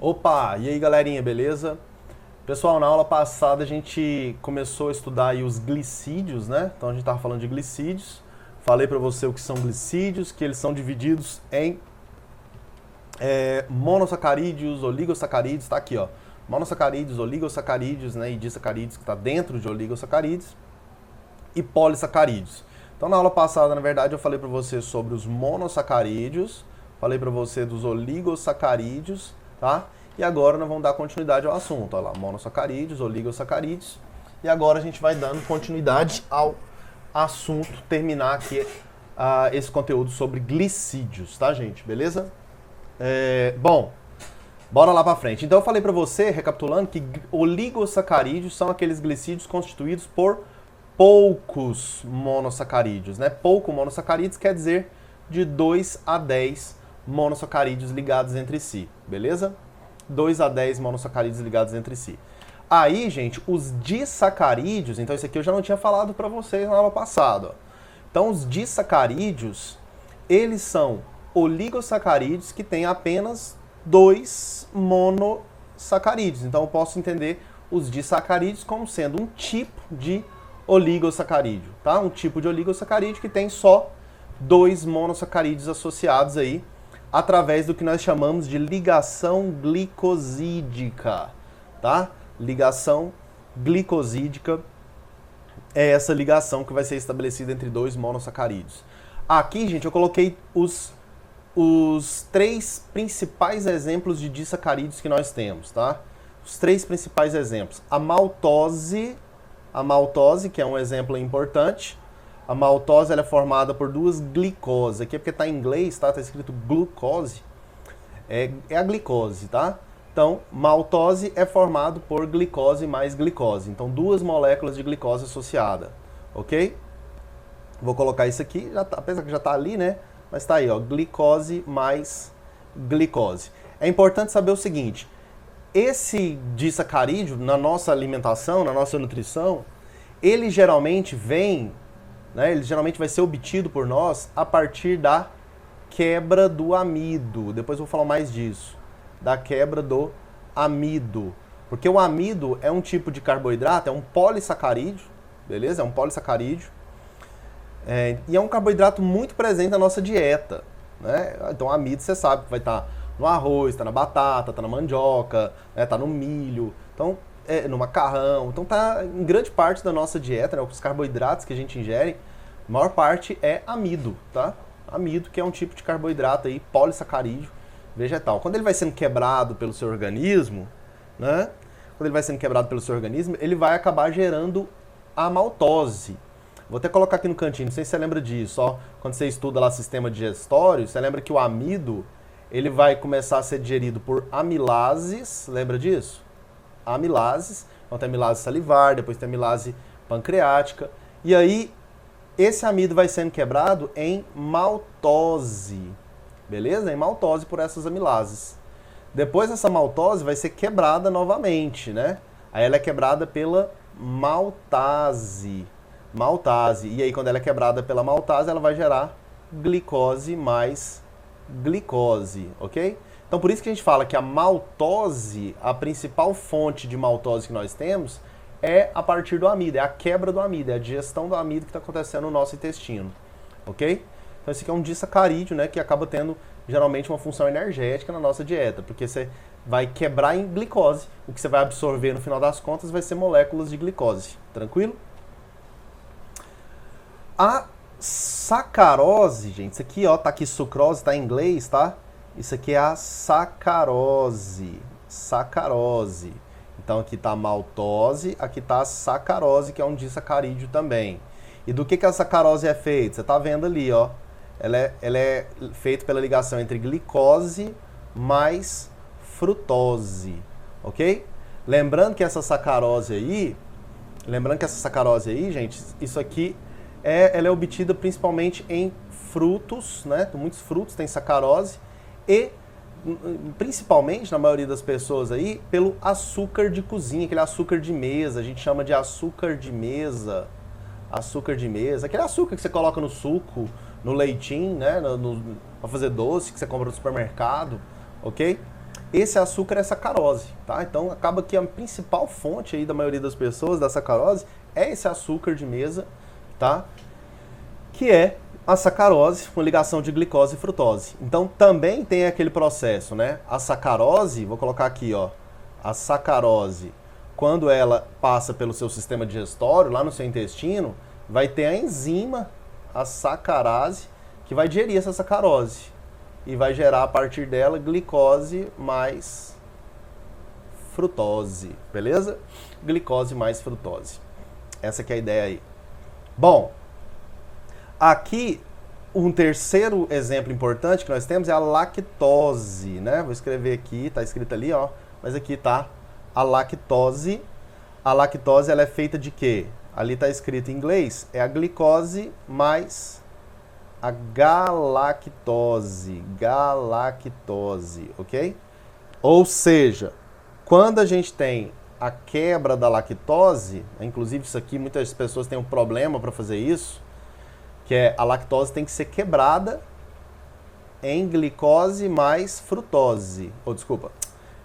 Opa, e aí galerinha, beleza? Pessoal, na aula passada a gente começou a estudar aí os glicídios, né? Então a gente estava falando de glicídios. Falei para você o que são glicídios, que eles são divididos em monossacarídeos, oligosacarídeos, tá aqui ó. Monossacarídeos, oligosacarídeos, né? E disacarídeos, que está dentro de oligosacarídeos. E polissacarídeos. Então na aula passada, na verdade, eu falei para você sobre os monossacarídeos, falei para você dos oligosacarídeos, tá? E agora nós vamos dar continuidade ao assunto. Olha lá, monossacarídeos, oligosacarídeos. E agora a gente vai dando continuidade ao assunto, terminar aqui esse conteúdo sobre glicídios, tá, gente? Beleza? Bom, bora lá pra frente. Então eu falei pra você, recapitulando, que oligosacarídeos são aqueles glicídios constituídos por poucos monossacarídeos, né? Pouco monossacarídeos quer dizer de 2 a 10 monossacarídeos ligados entre si, beleza? 2 a 10 monossacarídeos ligados entre si. Aí, gente, os disacarídeos, então isso aqui eu já não tinha falado para vocês na aula passada. Ó. Então, os disacarídeos, eles são oligosacarídeos que têm apenas 2 monossacarídeos. Então, eu posso entender os disacarídeos como sendo um tipo de oligosacarídeo, tá? Um tipo de oligosacarídeo que tem só 2 monossacarídeos associados aí, através do que nós chamamos de ligação glicosídica, tá? Ligação glicosídica é essa ligação que vai ser estabelecida entre 2 monossacarídeos. Aqui, gente, eu coloquei os 3 principais exemplos de disacarídeos que nós temos, tá? Os 3 principais exemplos. A maltose, que é um exemplo importante. A maltose ela é formada por 2 glicoses. Aqui é porque está em inglês, tá? Está escrito glucose. É a glicose, tá? Então, maltose é formado por glicose mais glicose. Então, 2 moléculas de glicose associada, ok? Vou colocar isso aqui, já tá, apesar que já está ali, né? Mas está aí, ó, glicose mais glicose. É importante saber o seguinte, esse disacarídeo, na nossa alimentação, na nossa nutrição, ele geralmente vem... Ele geralmente vai ser obtido por nós a partir da quebra do amido. Depois eu vou falar mais disso. Da quebra do amido. Porque o amido é um tipo de carboidrato, é um polissacarídeo, beleza? É um polissacarídeo. E é um carboidrato muito presente na nossa dieta. Né? Então o amido você sabe que vai estar no arroz, está na batata, está na mandioca, está no milho. Então... no macarrão, então tá em grande parte da nossa dieta, né, os carboidratos que a gente ingere, a maior parte é amido, tá? Amido, que é um tipo de carboidrato aí, polissacarídeo vegetal. Quando ele vai sendo quebrado pelo seu organismo, né? Quando ele vai sendo quebrado pelo seu organismo, ele vai acabar gerando a maltose. Vou até colocar aqui no cantinho, não sei se você lembra disso, ó. Quando você estuda lá sistema digestório, você lembra que o amido, ele vai começar a ser digerido por amilases, lembra disso? Amilases, então tem amilase salivar, depois tem amilase pancreática, e aí esse amido vai sendo quebrado em maltose, beleza? Em maltose por essas amilases. Depois essa maltose vai ser quebrada novamente, né? Aí ela é quebrada pela maltase, e aí quando ela é quebrada pela maltase, ela vai gerar glicose mais glicose, ok? Então, por isso que a gente fala que a maltose, a principal fonte de maltose que nós temos, é a partir do amido, é a quebra do amido, é a digestão do amido que está acontecendo no nosso intestino, ok? Então, esse aqui é um disacarídeo, né, que acaba tendo, geralmente, uma função energética na nossa dieta, porque você vai quebrar em glicose, o que você vai absorver, no final das contas, vai ser moléculas de glicose, tranquilo? A sacarose, gente, isso aqui, ó, tá aqui sucrose, tá em inglês, tá? Isso aqui é a sacarose. Sacarose. Então aqui está a maltose, aqui está a sacarose, que é um disacarídeo também. E do que a sacarose é feita? Você está vendo ali, ó. Ela é feita pela ligação entre glicose mais frutose. Ok? Lembrando que essa sacarose aí, gente, isso aqui ela é obtida principalmente em frutos, né? Muitos frutos têm sacarose. E, principalmente, na maioria das pessoas aí, pelo açúcar de cozinha, aquele açúcar de mesa, a gente chama de açúcar de mesa, aquele açúcar que você coloca no suco, no leitinho, né, para fazer doce, que você compra no supermercado, ok? esse açúcar é sacarose, tá? Então acaba que a principal fonte aí da maioria das pessoas da sacarose é esse açúcar de mesa, tá? Que é a sacarose, com ligação de glicose e frutose. Então também tem aquele processo, né? A sacarose, vou colocar aqui, ó, a sacarose, quando ela passa pelo seu sistema digestório, lá no seu intestino, vai ter a enzima, a sacarase, que vai digerir essa sacarose e vai gerar a partir dela glicose mais frutose, beleza? Glicose mais frutose. Essa que é a ideia aí. Bom, aqui um terceiro exemplo importante que nós temos é a lactose, né? Vou escrever aqui, tá escrito ali, ó, mas aqui tá a lactose. A lactose, ela é feita de quê? Ali tá escrito em inglês, é a glicose mais a galactose, ok? Ou seja, quando a gente tem a quebra da lactose, inclusive isso aqui muitas pessoas têm um problema para fazer isso, que é a lactose tem que ser quebrada em glicose mais frutose, ou desculpa,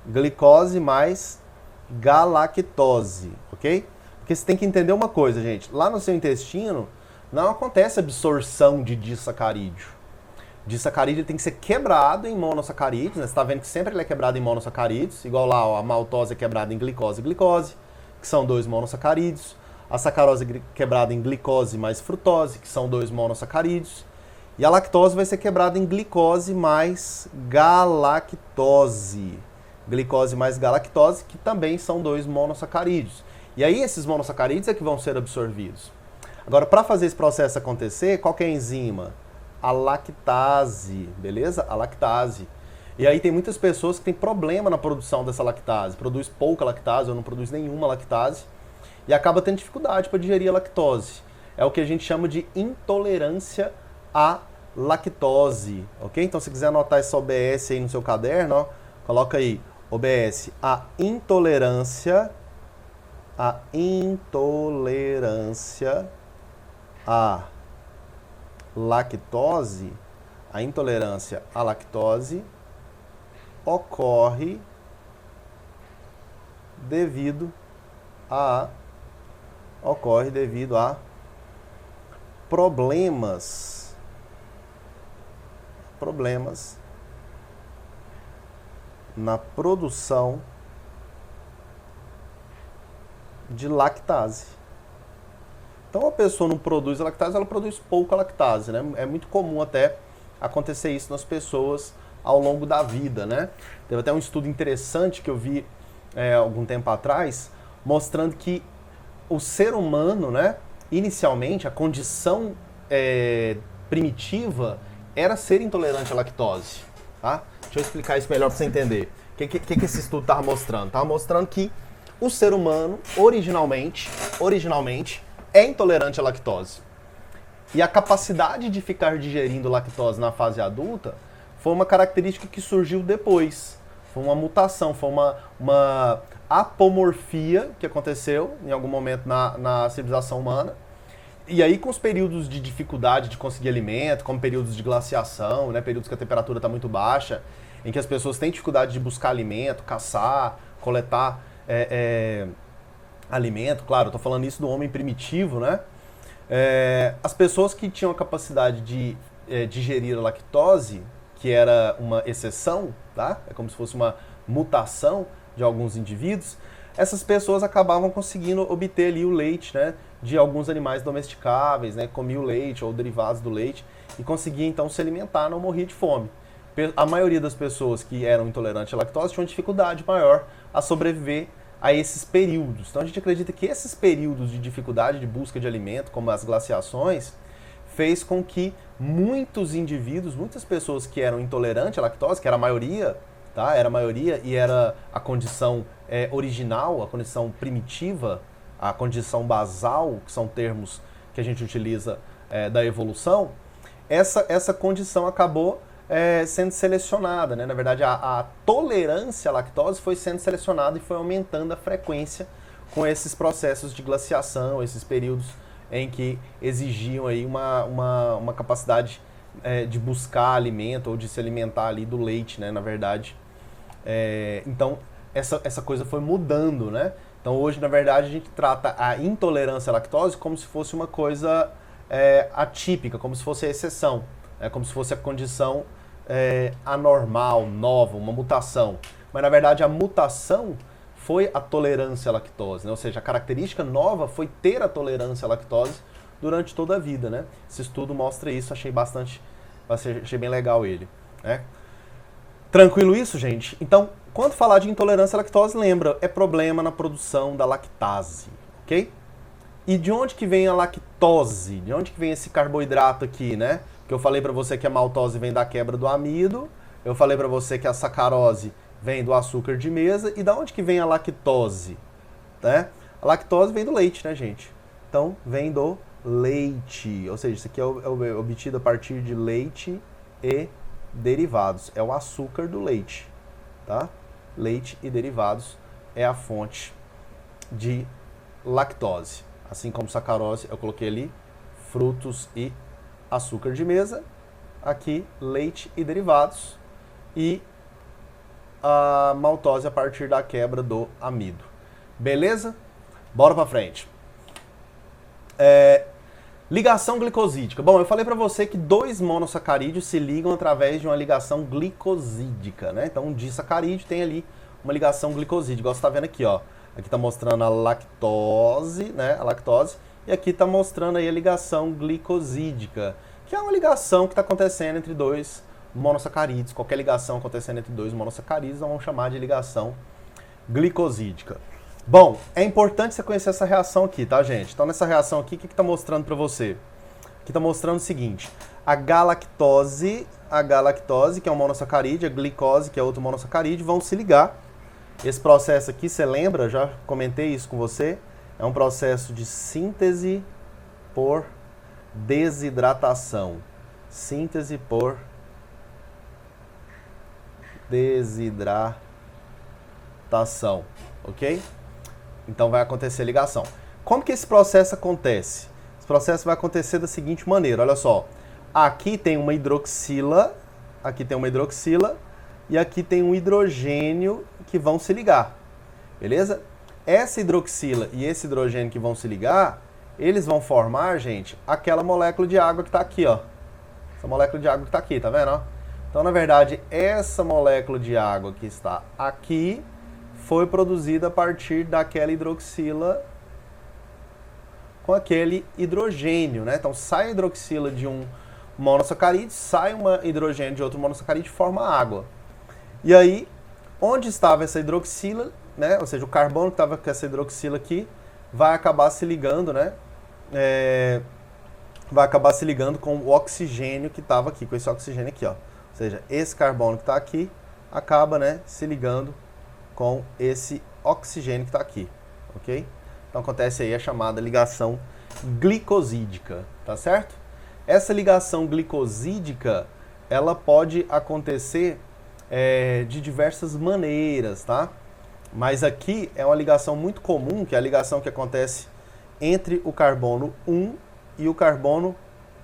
glicose mais galactose, ok? Porque você tem que entender uma coisa, gente, lá no seu intestino não acontece absorção de disacarídeo. Disacarídeo tem que ser quebrado em monossacarídeos, né? Você está vendo que sempre ele é quebrado em monossacarídeos, igual lá ó, a maltose é quebrada em glicose e glicose, que são 2 monossacarídeos. A sacarose é quebrada em glicose mais frutose, que são 2 monossacarídeos. E a lactose vai ser quebrada em glicose mais galactose. Glicose mais galactose, que também são 2 monossacarídeos. E aí esses monossacarídeos é que vão ser absorvidos. Agora, para fazer esse processo acontecer, qual que é a enzima? A lactase, beleza? A lactase. E aí tem muitas pessoas que têm problema na produção dessa lactase. Produz pouca lactase ou não produz nenhuma lactase. E acaba tendo dificuldade para digerir a lactose. É o que a gente chama de intolerância à lactose, ok? Então, se quiser anotar essa OBS aí no seu caderno, ó, coloca aí, OBS, a intolerância à lactose, a intolerância à lactose ocorre devido a problemas na produção de lactase. Então a pessoa não produz a lactase, ela produz pouca lactase, né? É muito comum até acontecer isso nas pessoas ao longo da vida, né? Teve até um estudo interessante que eu vi algum tempo atrás, mostrando que o ser humano, né, inicialmente, a condição primitiva era ser intolerante à lactose, tá? Deixa eu explicar isso melhor para você entender. O que esse estudo estava mostrando? Estava mostrando que o ser humano, originalmente, é intolerante à lactose. E a capacidade de ficar digerindo lactose na fase adulta foi uma característica que surgiu depois. Foi uma mutação, foi uma apomorfia que aconteceu em algum momento na civilização humana. E aí, com os períodos de dificuldade de conseguir alimento, como períodos de glaciação, né, períodos que a temperatura está muito baixa, em que as pessoas têm dificuldade de buscar alimento, caçar, coletar alimento, claro, estou falando isso do homem primitivo, né? As pessoas que tinham a capacidade de digerir a lactose, que era uma exceção, tá? É como se fosse uma mutação de alguns indivíduos, essas pessoas acabavam conseguindo obter ali o leite, né, de alguns animais domesticáveis, né, comiam leite ou derivados do leite e conseguia então se alimentar, não morria de fome. A maioria das pessoas que eram intolerantes à lactose tinham dificuldade maior a sobreviver a esses períodos. Então a gente acredita que esses períodos de dificuldade de busca de alimento, como as glaciações, fez com que muitos indivíduos, muitas pessoas que eram intolerantes à lactose, que era a maioria, tá? Era a maioria e era a condição original, a condição primitiva, a condição basal, que são termos que a gente utiliza da evolução, essa condição acabou sendo selecionada, né? Na verdade, a tolerância à lactose foi sendo selecionada e foi aumentando a frequência com esses processos de glaciação, esses períodos em que exigiam aí uma capacidade de buscar alimento ou de se alimentar ali do leite, né? Na verdade, Então, essa coisa foi mudando, né? Então, hoje, na verdade, a gente trata a intolerância à lactose como se fosse uma coisa atípica, como se fosse a exceção, como se fosse a condição anormal, nova, uma mutação. Mas, na verdade, a mutação foi a tolerância à lactose, né? Ou seja, a característica nova foi ter a tolerância à lactose durante toda a vida, né? Esse estudo mostra isso, achei bem legal ele, né? Tranquilo isso, gente? Então, quando falar de intolerância à lactose, lembra, é problema na produção da lactase, ok? E de onde que vem a lactose? De onde que vem esse carboidrato aqui, né? Que eu falei pra você que a maltose vem da quebra do amido, eu falei pra você que a sacarose vem do açúcar de mesa, e da onde que vem a lactose? Né? A lactose vem do leite, né, gente? Então, vem do leite, ou seja, isso aqui é obtido a partir de leite e derivados. É o açúcar do leite, tá? Leite e derivados é a fonte de lactose. Assim como sacarose, eu coloquei ali frutos e açúcar de mesa. Aqui, leite e derivados. E a maltose a partir da quebra do amido. Beleza? Bora pra frente. Ligação glicosídica. Bom, eu falei pra você que 2 monossacarídeos se ligam através de uma ligação glicosídica, né? Então, um disacarídeo tem ali uma ligação glicosídica, igual você tá vendo aqui, ó. Aqui tá mostrando a lactose, né? A lactose. E aqui tá mostrando aí a ligação glicosídica, que é uma ligação que está acontecendo entre 2 monossacarídeos. Qualquer ligação acontecendo entre 2 monossacarídeos, nós vamos chamar de ligação glicosídica. Bom, é importante você conhecer essa reação aqui, tá, gente? Então, nessa reação aqui, o que está mostrando para você? Aqui está mostrando o seguinte: a galactose, que é um monossacarídeo, a glicose, que é outro monossacarídeo, vão se ligar. Esse processo aqui, você lembra? Já comentei isso com você. É um processo de síntese por desidratação. Síntese por desidratação, ok? Então vai acontecer a ligação. Como que esse processo acontece? Esse processo vai acontecer da seguinte maneira, olha só. Aqui tem uma hidroxila, e aqui tem um hidrogênio que vão se ligar, beleza? Essa hidroxila e esse hidrogênio que vão se ligar, eles vão formar, gente, aquela molécula de água que está aqui, ó. Essa molécula de água que está aqui, tá vendo, ó? Então, na verdade, essa molécula de água que está aqui foi produzida a partir daquela hidroxila com aquele hidrogênio, né? Então, sai a hidroxila de um monossacarídeo, sai uma hidrogênio de outro monossacarídeo e forma água. E aí, onde estava essa hidroxila, né? Ou seja, o carbono que estava com essa hidroxila aqui vai acabar se ligando, né? Vai acabar se ligando com o oxigênio que estava aqui, com esse oxigênio aqui, ó. Ou seja, esse carbono que está aqui acaba, né, se ligando com esse oxigênio que está aqui, ok? Então acontece aí a chamada ligação glicosídica, tá certo? Essa ligação glicosídica, ela pode acontecer de diversas maneiras, tá? Mas aqui é uma ligação muito comum, que é a ligação que acontece entre o carbono 1 e o carbono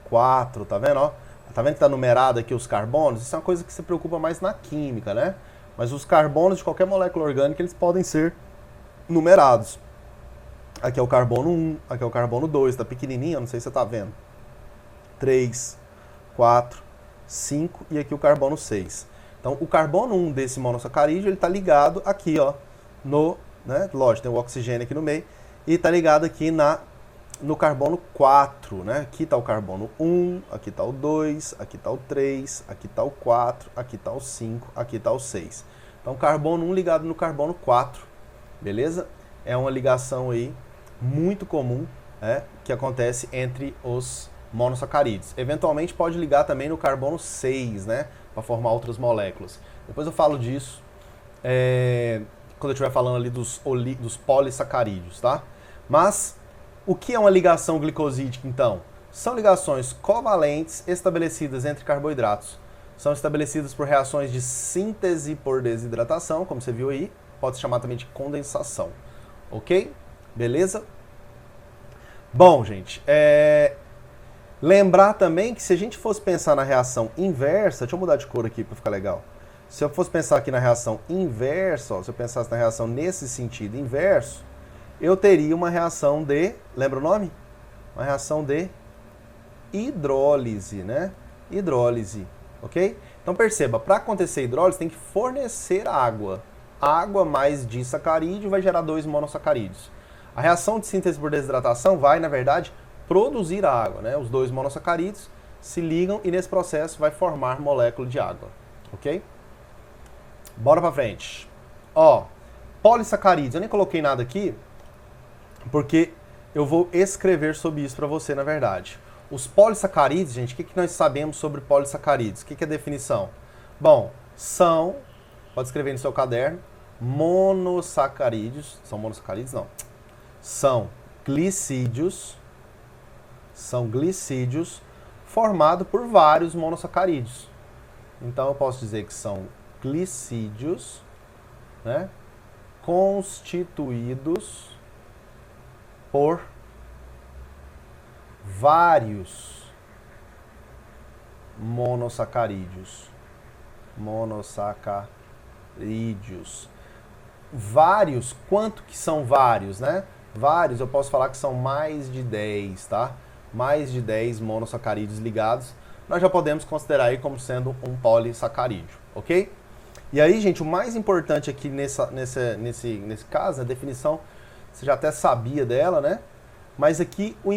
4, tá vendo, ó? Tá vendo que tá numerado aqui os carbonos? Isso é uma coisa que se preocupa mais na química, né? Mas os carbonos de qualquer molécula orgânica, eles podem ser numerados. Aqui é o carbono 1, aqui é o carbono 2, tá pequenininho, não sei se você tá vendo. 3, 4, 5 e aqui o carbono 6. Então, o carbono 1 desse monossacarídeo, ele tá ligado aqui, ó, né? Lógico, tem o oxigênio aqui no meio, e tá ligado aqui no carbono 4, né? Aqui está o carbono 1, aqui está o 2, aqui está o 3, aqui está o 4, aqui está o 5, aqui está o 6. Então, carbono 1 ligado no carbono 4, beleza? É uma ligação aí muito comum, que acontece entre os monossacarídeos. Eventualmente pode ligar também no carbono 6, né? Para formar outras moléculas. Depois eu falo disso quando eu estiver falando ali dos polissacarídeos, tá? Mas o que é uma ligação glicosídica, então? São ligações covalentes estabelecidas entre carboidratos. São estabelecidas por reações de síntese por desidratação, como você viu aí. Pode se chamar também de condensação. Ok? Beleza? Bom, gente, lembrar também que se a gente fosse pensar na reação inversa... Deixa eu mudar de cor aqui para ficar legal. Se eu fosse pensar aqui na reação inversa, ó, se eu pensasse na reação nesse sentido inverso, eu teria uma reação de, lembra o nome? Uma reação de hidrólise, né? Hidrólise, ok? Então perceba, para acontecer hidrólise tem que fornecer água. Água mais disacarídeo vai gerar 2 monossacarídeos. A reação de síntese por desidratação vai, na verdade, produzir água, né? Os 2 monossacarídeos se ligam e nesse processo vai formar molécula de água, ok? Bora pra frente. Ó, polissacarídeos, eu nem coloquei nada aqui, porque eu vou escrever sobre isso para você, na verdade. Os polissacarídeos, gente, o que nós sabemos sobre polissacarídeos? O que é a definição? Bom, são, pode escrever no seu caderno, monossacarídeos, são monossacarídeos? Não. São glicídios formados por vários monossacarídeos. Então eu posso dizer que são glicídios, né, constituídos por vários monossacarídeos. Vários, quanto que são vários, né? Vários, eu posso falar que são mais de 10, tá? Mais de 10 monossacarídeos ligados. Nós já podemos considerar aí como sendo um polissacarídeo, ok? E aí, gente, o mais importante aqui nesse caso, a definição, você já até sabia dela, né? Mas aqui o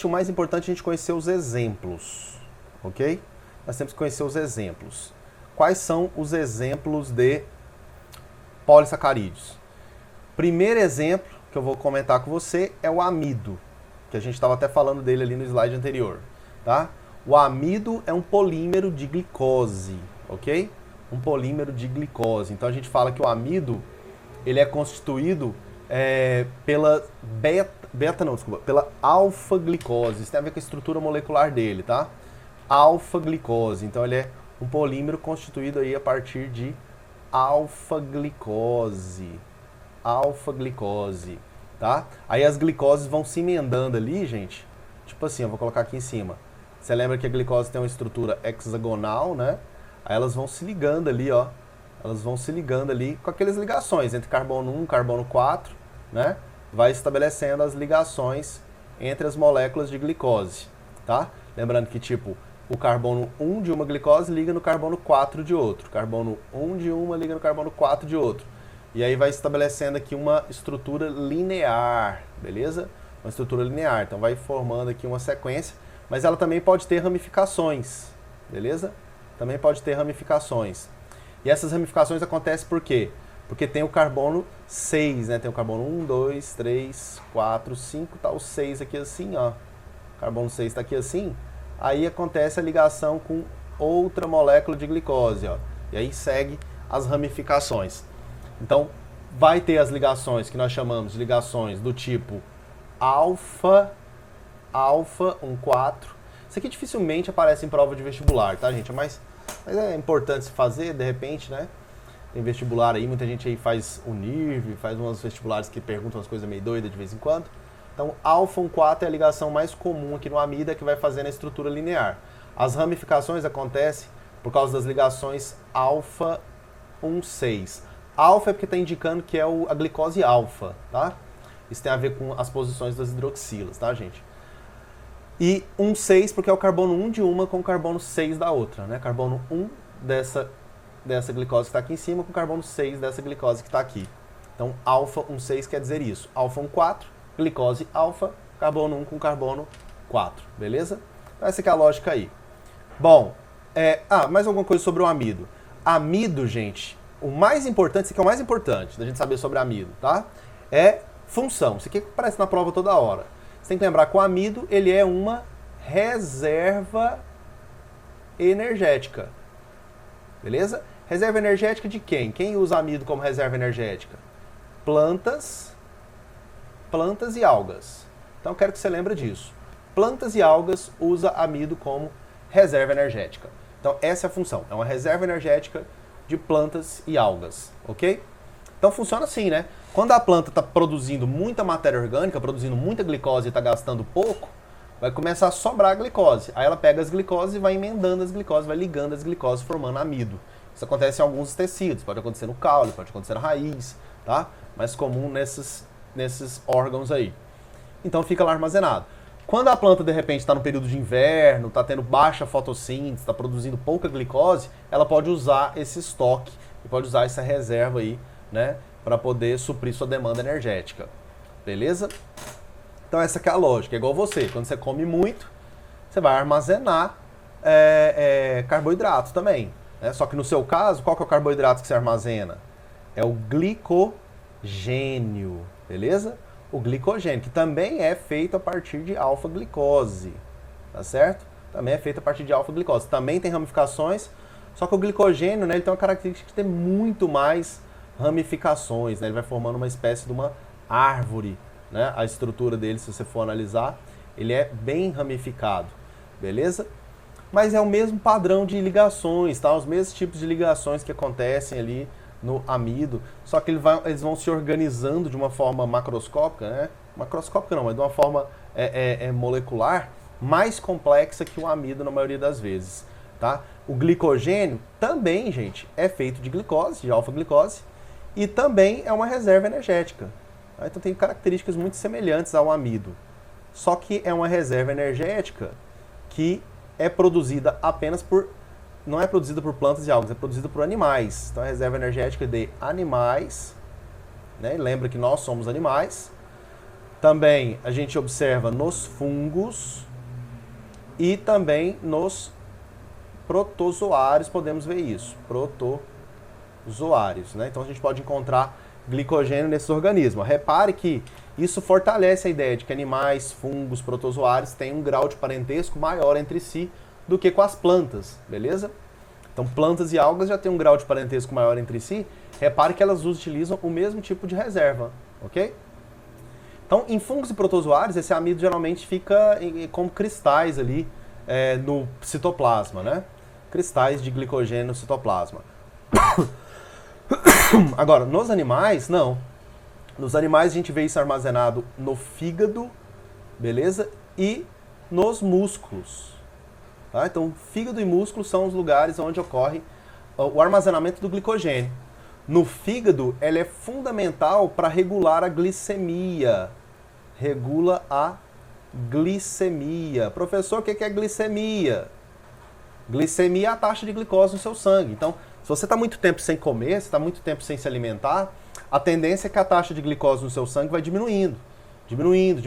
mais importante é a gente conhecer os exemplos, ok? Nós temos que conhecer os exemplos. Quais são os exemplos de polissacarídeos? Primeiro exemplo que eu vou comentar com você é o amido, que a gente estava até falando dele ali no slide anterior, tá? O amido é um polímero de glicose, ok? Um polímero de glicose. Então a gente fala que o amido ele é constituído pela pela alfa-glicose. Isso tem a ver com a estrutura molecular dele, tá? Alfa-glicose. Então ele é um polímero constituído aí a partir de alfa-glicose. Alfa-glicose, tá? Aí as glicoses vão se emendando ali, gente. Tipo assim, eu vou colocar aqui em cima. Você lembra que a glicose tem uma estrutura hexagonal, né? Aí elas vão se ligando ali, ó. Elas vão se ligando ali com aquelas ligações entre carbono 1 e carbono 4, né? Vai estabelecendo as ligações entre as moléculas de glicose, tá? Lembrando que, tipo, o carbono 1 de uma glicose liga no carbono 4 de outro. Carbono 1 de uma liga no carbono 4 de outro. E aí vai estabelecendo aqui uma estrutura linear, beleza? Uma estrutura linear. Então vai formando aqui uma sequência, mas ela também pode ter ramificações, beleza? Também pode ter ramificações. E essas ramificações acontecem por quê? Porque tem o carbono 6, né? Tem o carbono 1, 2, 3, 4, 5, tá o 6 aqui assim, ó. O carbono 6 está aqui assim. Aí acontece a ligação com outra molécula de glicose, ó. E aí segue as ramificações. Então, vai ter as ligações que nós chamamos de ligações do tipo alfa 1,4. Isso aqui dificilmente aparece em prova de vestibular, tá, gente? Mas é importante se fazer, de repente, né? Tem vestibular aí, muita gente aí faz o NIRV, faz uns vestibulares que perguntam umas coisas meio doidas de vez em quando. Então, alfa 1,4 é a ligação mais comum aqui no amida que vai fazendo a estrutura linear. As ramificações acontecem por causa das ligações alfa 1,6. Alfa é porque está indicando que é a glicose alfa, tá? Isso tem a ver com as posições das hidroxilas, tá, gente? E 1,6 porque é o carbono 1 de uma com o carbono 6 da outra, né? Carbono 1 dessa glicose que está aqui em cima com carbono 6 dessa glicose que está aqui. Então, alfa 1,6 quer dizer isso. Alfa 1,4, glicose alfa, carbono 1 com carbono 4, beleza? Então, essa aqui é a lógica aí. Bom, mais alguma coisa sobre o amido. Amido, gente, o mais importante, isso aqui é o mais importante da gente saber sobre amido, tá? É função. Isso aqui aparece na prova toda hora. Você tem que lembrar que o amido, ele é uma reserva energética. Beleza? Reserva energética de quem? Quem usa amido como reserva energética? Plantas e algas. Então eu quero que você lembre disso. Plantas e algas usa amido como reserva energética. Então essa é a função. É uma reserva energética de plantas e algas, ok? Então funciona assim, né? Quando a planta está produzindo muita matéria orgânica, produzindo muita glicose e está gastando pouco, vai começar a sobrar glicose. Aí ela pega as glicoses e vai emendando as glicoses, vai ligando as glicoses, formando amido. Isso acontece em alguns tecidos, pode acontecer no caule, pode acontecer na raiz, tá? Mais comum nesses órgãos aí. Então fica lá armazenado. Quando a planta, de repente, está no período de inverno, está tendo baixa fotossíntese, está produzindo pouca glicose, ela pode usar esse estoque, e pode usar essa reserva aí, né, para poder suprir sua demanda energética. Beleza? Então essa que é a lógica. É igual você, quando você come muito, você vai armazenar carboidratos também. Né? Só que no seu caso, qual que é o carboidrato que você armazena? É o glicogênio, beleza? O glicogênio, que também é feito a partir de alfa-glicose, tá certo? Também é feito a partir de alfa-glicose. Também tem ramificações, só que o glicogênio, né, ele tem uma característica de ter muito mais ramificações, né? Ele vai formando uma espécie de uma árvore, né? A estrutura dele, se você for analisar, ele é bem ramificado, beleza? Mas é o mesmo padrão de ligações, tá? Os mesmos tipos de ligações que acontecem ali no amido, só que eles vão se organizando de uma forma macroscópica, né? Macroscópica não, mas de uma forma molecular mais complexa que o amido na maioria das vezes, tá? O glicogênio também, gente, é feito de glicose, de alfa-glicose, e também é uma reserva energética. Tá? Então tem características muito semelhantes ao amido, só que é uma reserva energética que é produzida apenas não é produzida por plantas e algas, é produzida por animais. Então, a reserva energética de animais, né? Lembra que nós somos animais. Também a gente observa nos fungos e também nos protozoários, podemos ver isso. Protozoários, né? Então, a gente pode encontrar glicogênio nesse organismo. Repare que isso fortalece a ideia de que animais, fungos, protozoários têm um grau de parentesco maior entre si do que com as plantas, beleza? Então, plantas e algas já têm um grau de parentesco maior entre si. Repare que elas utilizam o mesmo tipo de reserva, ok? Então, em fungos e protozoários, esse amido geralmente fica como cristais ali no citoplasma, né? Cristais de glicogênio no citoplasma. Agora, nos animais, não. Nos animais a gente vê isso armazenado no fígado, beleza? E nos músculos. Tá? Então, fígado e músculo são os lugares onde ocorre o armazenamento do glicogênio. No fígado, ele é fundamental para regular a glicemia. Regula a glicemia. Professor, o que é glicemia? Glicemia é a taxa de glicose no seu sangue. Então, se você está muito tempo sem comer, se está muito tempo sem se alimentar, a tendência é que a taxa de glicose no seu sangue vai diminuindo. Diminuindo,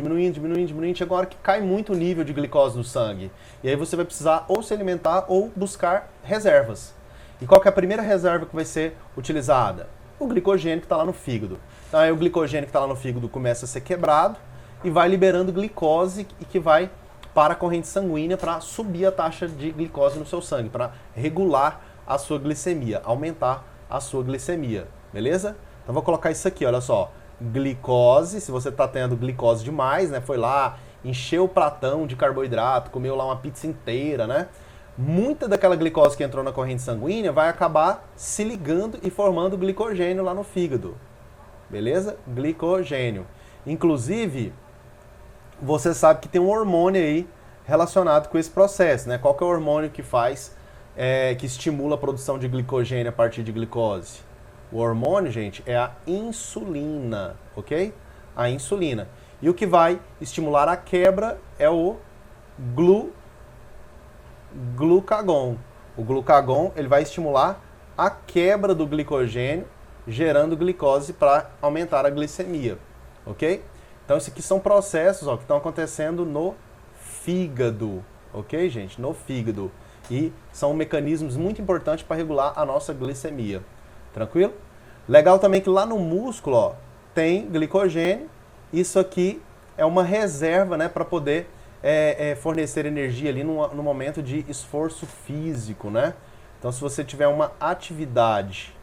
chega uma hora que cai muito o nível de glicose no sangue. E aí você vai precisar ou se alimentar ou buscar reservas. E qual que é a primeira reserva que vai ser utilizada? O glicogênio que está lá no fígado. Então aí o glicogênio que está lá no fígado começa a ser quebrado e vai liberando glicose e que vai para a corrente sanguínea para subir a taxa de glicose no seu sangue, para regular a sua glicemia, aumentar a sua glicemia, beleza? Então vou colocar isso aqui, olha só. Glicose, se você está tendo glicose demais, né? Foi lá, encheu o pratão de carboidrato, comeu lá uma pizza inteira, né? Muita daquela glicose que entrou na corrente sanguínea vai acabar se ligando e formando glicogênio lá no fígado. Beleza? Glicogênio. Inclusive, você sabe que tem um hormônio aí relacionado com esse processo, né? Qual que é o hormônio que faz, que estimula a produção de glicogênio a partir de glicose? O hormônio, gente, é a insulina, ok? A insulina. E o que vai estimular a quebra é o glucagon. O glucagon, ele vai estimular a quebra do glicogênio, gerando glicose para aumentar a glicemia, ok? Então, esses aqui são processos que estão acontecendo no fígado, ok, gente? No fígado. E são mecanismos muito importantes para regular a nossa glicemia. Tranquilo? Legal também que lá no músculo tem glicogênio. Isso aqui é uma reserva, né, para poder fornecer energia ali no momento de esforço físico, né? Então, se você tiver uma atividade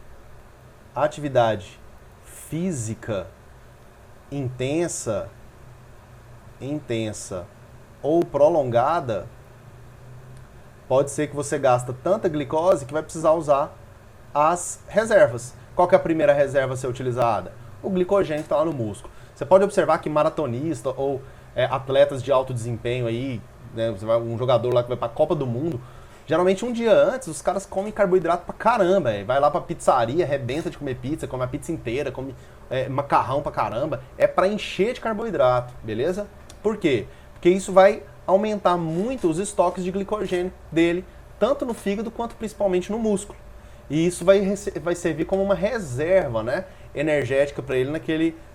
física intensa ou prolongada, pode ser que você gasta tanta glicose que vai precisar usar as reservas. Qual que é a primeira reserva a ser utilizada? O glicogênio que está lá no músculo. Você pode observar que maratonista ou atletas de alto desempenho aí, né, um jogador lá que vai para a Copa do Mundo, Geralmente um dia antes, os caras comem carboidrato pra caramba. Vai lá pra pizzaria, arrebenta de comer pizza, come a pizza inteira, come macarrão pra caramba. É pra encher de carboidrato, beleza? Por quê? Porque isso vai aumentar muito os estoques de glicogênio dele, tanto no fígado quanto principalmente no músculo. E isso vai servir como uma reserva, né, energética para ele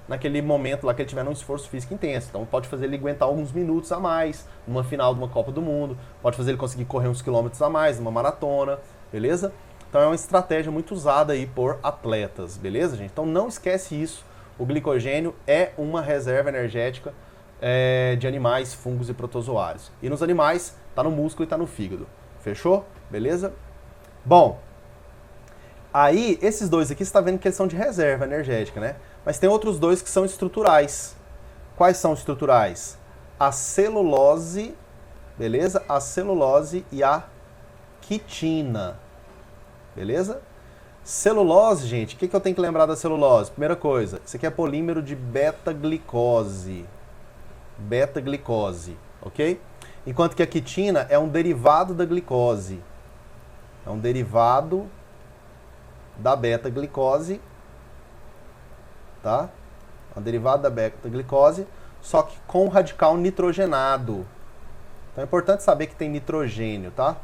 naquele momento lá que ele tiver num esforço físico intenso. Então pode fazer ele aguentar alguns minutos a mais numa final de uma Copa do Mundo, pode fazer ele conseguir correr uns quilômetros a mais numa maratona, beleza? Então é uma estratégia muito usada aí por atletas, beleza, gente? Então não esquece isso, o glicogênio é uma reserva energética de animais, fungos e protozoários. E nos animais, tá no músculo e tá no fígado. Fechou? Beleza? Bom, aí esses dois aqui você está vendo que eles são de reserva energética, né? Mas tem outros dois que são estruturais. Quais são estruturais? A celulose, beleza? A celulose e a quitina, beleza? Celulose, gente, o que eu tenho que lembrar da celulose? Primeira coisa, isso aqui é polímero de beta-glicose. Beta-glicose, ok? Enquanto que a quitina é um derivado da glicose. É um derivado da beta-glicose, tá? É um derivado da beta-glicose, só que com radical nitrogenado. Então é importante saber que tem nitrogênio, tá?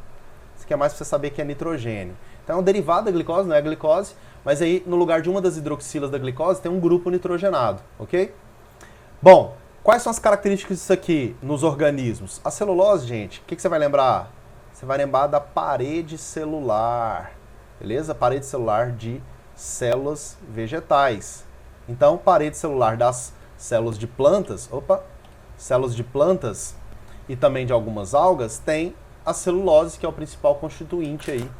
Isso aqui é mais para você saber que é nitrogênio. Então é um derivado da glicose, não é a glicose, mas aí no lugar de uma das hidroxilas da glicose tem um grupo nitrogenado, ok? Bom, quais são as características disso aqui nos organismos? A celulose, gente, o que você vai lembrar? Você vai lembrar da parede celular, beleza? Parede celular de células vegetais. Então, parede celular das células de plantas, células de plantas e também de algumas algas, tem a celulose, que é o principal constituinte aí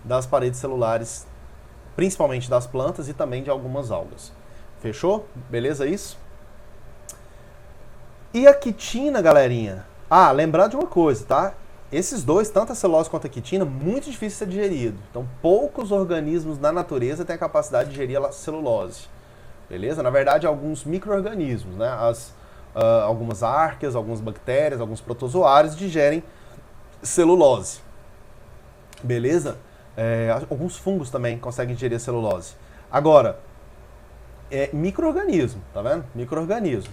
das paredes celulares, principalmente das plantas e também de algumas algas. Fechou? Beleza isso? E a quitina, galerinha? Ah, lembrar de uma coisa, tá? Esses dois, tanto a celulose quanto a quitina, muito difícil de ser digerido. Então, poucos organismos na natureza têm a capacidade de digerir a celulose. Beleza? Na verdade, alguns micro-organismos, né? Algumas arqueias, algumas bactérias, alguns protozoários digerem celulose. Beleza? Alguns fungos também conseguem digerir a celulose. Agora, micro-organismo, tá vendo? Micro-organismo.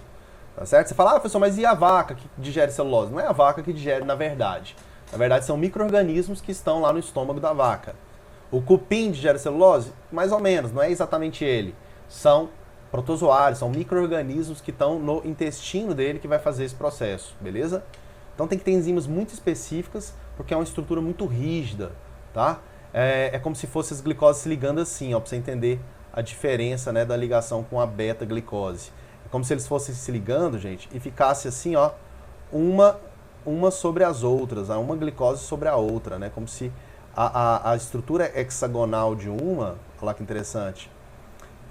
Tá certo? Você fala, professor, mas e a vaca que digere celulose? Não é a vaca que digere, na verdade. Na verdade, são micro-organismos que estão lá no estômago da vaca. O cupim digere celulose? Mais ou menos, não é exatamente ele. São protozoários, são micro-organismos que estão no intestino dele que vai fazer esse processo, beleza? Então tem que ter enzimas muito específicas, porque é uma estrutura muito rígida, tá? É como se fosse as glicoses se ligando assim, ó, para você entender a diferença, né, da ligação com a beta-glicose. É como se eles fossem se ligando, gente, e ficasse assim, ó, uma sobre as outras, uma glicose sobre a outra, né? Como se a estrutura hexagonal de uma, olha lá que interessante,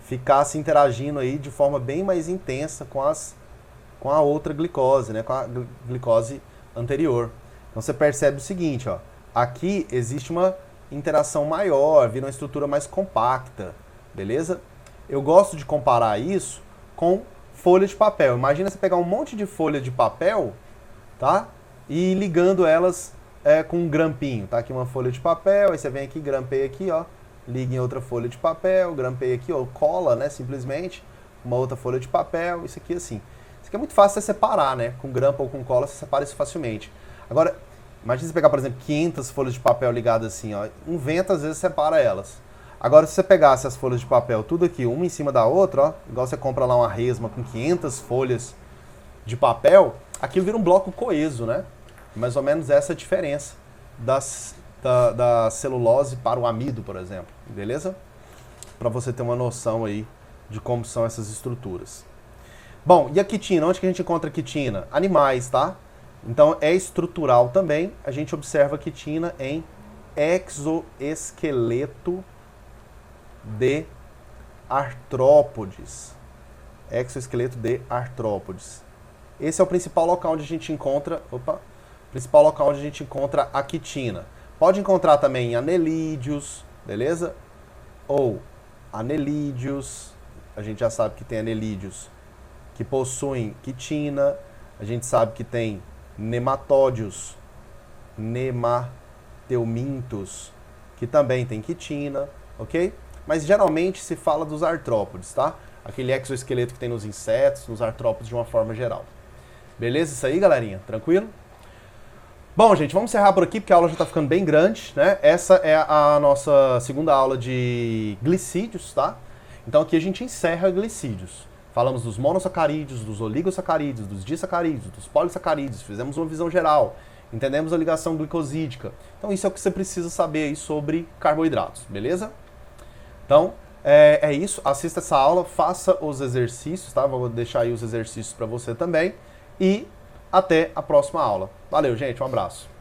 ficasse interagindo aí de forma bem mais intensa com a outra glicose, né? Com a glicose anterior. Então você percebe o seguinte, ó, aqui existe uma interação maior, vira uma estrutura mais compacta, beleza? Eu gosto de comparar isso com folha de papel. Imagina você pegar um monte de folha de papel, tá? E ligando elas com um grampinho. Tá aqui uma folha de papel, aí você vem aqui, grampeia aqui, ó. Liga em outra folha de papel, grampeia aqui, ó. Cola, né? Simplesmente. Uma outra folha de papel, isso aqui assim. Isso aqui é muito fácil você separar, né? Com grampa ou com cola, você separa isso facilmente. Agora, imagina você pegar, por exemplo, 500 folhas de papel ligadas assim, ó. Um vento, às vezes, separa elas. Agora, se você pegasse as folhas de papel, tudo aqui, uma em cima da outra, ó, igual você compra lá uma resma com 500 folhas de papel, aquilo vira um bloco coeso, né? Mais ou menos essa é a diferença da celulose para o amido, por exemplo, beleza? Para você ter uma noção aí de como são essas estruturas. Bom, e a quitina? Onde que a gente encontra a quitina? Animais, tá? Então, é estrutural também. A gente observa a quitina em exoesqueleto de artrópodes. Exoesqueleto de artrópodes. Esse é o principal local onde a gente encontra, a quitina. Pode encontrar também em anelídeos, beleza? Ou anelídeos, a gente já sabe que tem anelídeos que possuem quitina, a gente sabe que tem nematódios teumintos, que também tem quitina, ok? Mas geralmente se fala dos artrópodes, tá? Aquele exoesqueleto que tem nos insetos, nos artrópodes de uma forma geral. Beleza isso aí, galerinha? Tranquilo? Bom, gente, vamos encerrar por aqui porque a aula já está ficando bem grande, né? Essa é a nossa segunda aula de glicídios, tá? Então aqui a gente encerra glicídios. Falamos dos monossacarídeos, dos oligosacarídeos, dos disacarídeos, dos polissacarídeos, fizemos uma visão geral, entendemos a ligação glicosídica. Então isso é o que você precisa saber aí sobre carboidratos, beleza? Então, é isso. Assista essa aula, faça os exercícios, tá? Vou deixar aí os exercícios para você também. E até a próxima aula. Valeu, gente. Um abraço.